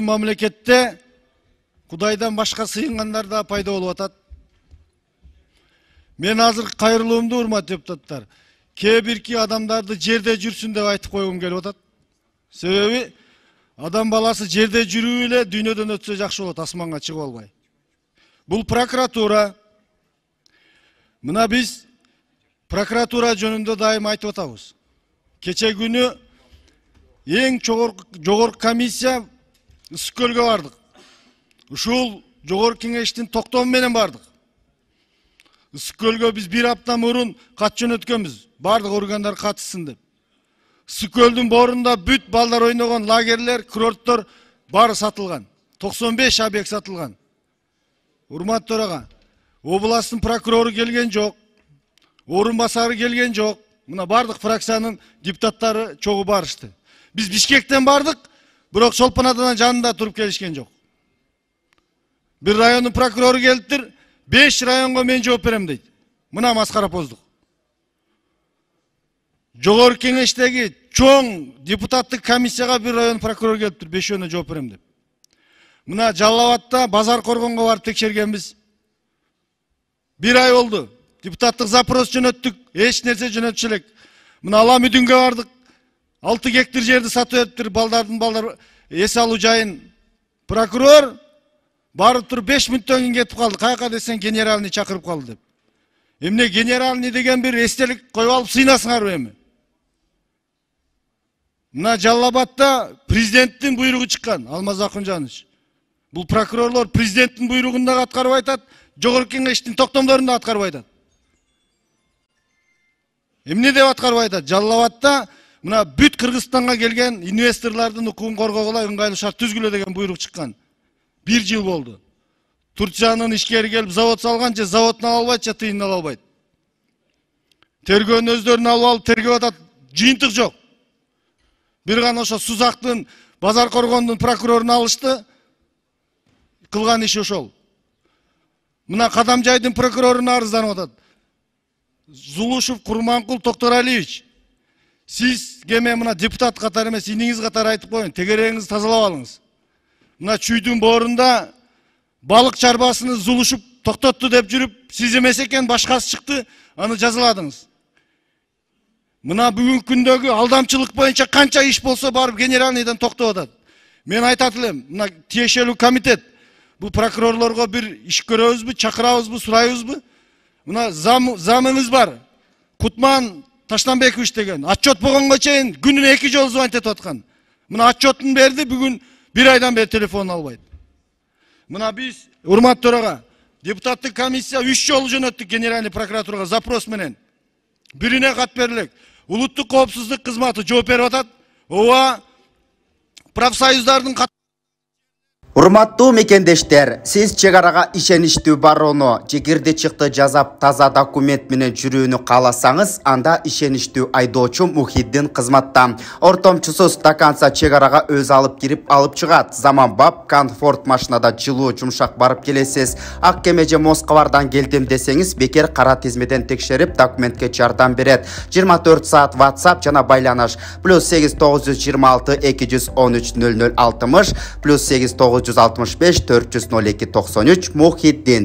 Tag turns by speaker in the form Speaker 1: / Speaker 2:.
Speaker 1: Мамлекетте Кудайдан башка сыйынгандар да пайда болуп атат. Мен азыр кайрылуумду, урматтуу депутаттар, кээ бирки адамдарды жерде жүрсүн деп айтып койгум келип атат. Себеби адам баласы жерде жүрүп эле дүйнөдөн өтсө жакшы болот, асманга чыгып албай. Бул прокуратура. Мына биз прокуратура жөнүндө дайым айтып атабыз. Кече күнү эң жогорку комиссия Ысык-Көлгө бардык. Ушул жогорку кеңештин токтому менен бардык. Ысык-Көлгө биз 1 апта мурун кат жөнөткөнбүз. Бардык органдар катышсын деп. Ысык-Көлдүн борунда бүт балдар ойногон лагерлер, курорттор бары сатылган. 95 объект сатылган. Урматтуу ага, областтын прокурору келген жок. Орун басары келген жок. Мына бардык фракциянын депутаттары чогуу барышты. Биз Бишкектен бардык, бирок Чолпон атанын жанында туруп келишкен жок. Bir rayonun prokuroru geliptir, 5 rayonga men жооп берем дейт. Мына маскарапоздук. Жогорку кеңештеги чоң депутаттык комиссияга bir район прокурору келипtir, 5-өөнө жооп берем деп. Мына Жалал Абадта базар коргонго барып текшергенбиз. 1 ай болду. Депутаттык запрос жөнөттүк, эч нерсе жөнөтүшө элек. Мына Ала Мүдүнгө бардык. 6 гектар жерди сатып бериптир, балдар эс алуу жайын. Прокурор барып туруп 5 мүнөттөн кийин кетип калды. Каяка десең генеральный чакырып калды деп. Эмне генеральный деген бир эстелик коюп алып сыйнасыңарбы эми? Мына Жалал Абадта президенттин буйругу чыккан, Алмаз Акунжанович. Бул прокурорлор президенттин буйругун да аткарып айтат, жогорку кеңештин токтомдорун да аткарып айтат. Эмне деп аткарып айтат? Жалал Абадта мына бүт Кыргызстанга келген инвесторлордун укугун коргогула ыңгайлуу шарт түзгүлө деген буйрук чыккан. 1 жыл болду. Турциянын ишкери келип завод салган, же заводун ала албайт, же тыйынын ала албайт. Тергөөнүн өздөрүн алып тергеп атат, жыйынтык жок. Бир гана ошо Сузактын, Базар Коргондун прокурорун алышты, кылган иши ошол. Мына Кадамжайдын прокуроруна арызданып атат. Зулушев Курманкул Токторалиевич, сиз кеме мына депутат катары эмес, иниңиз катары айтып коюн, тегерегиңизди тазалап алыңыз. Мына Чүйдүн боорунда балык чарбасыны Зулушев токтотту деп жүрүп, сиз эмес экен, башкасы чыкты, аны жазаладыңыз. Мына бүгүнкү күндөгү алдамчылык боюнча канча иш болсо барып генеральныйдан токтоп атат. Мен айтат элем, мына тиешелүү комитет бул прокурорлорго бир иш көрөбүзбү, чакырабызбы, сурайбызбы? Мына замыңыз бар. Кутман Таштанбекович деген отчет болгонго чейин күнүнө 2 жолу звонить этип аткан. Мына отчетун берди, бүгүн 1 айдан бери телефон албайт. Мына биз урматтуу ага, депутаттык комиссия 3 жолу жөнөттүк генеральный прокуратурага запрос менен. Бирине кат берилек. Улуттук коопсуздук кызматы жооп берип атат. Ооба профсоюздардын
Speaker 2: Урматтуу мекендештер, сиз чек арага ишеничтүү барууну, жегирде чыкты жазап таза документ менен жүрүүнү кааласаңыз, анда ишеничтүү айдоочу Мухиддин кызматта. Ортомчусуз до конца чек арага өз алып кирип алып чыгат. Заманбап комфорт машинада жылуу жумшак барып келесиз. Ак кеме же Москвардан келдим десеңиз, бекер кара тизмеден текшерип документке жардам берет. 24 саат WhatsApp жана байланыш. +8 926 213 0060 +8 965 402 93 Мухиддин.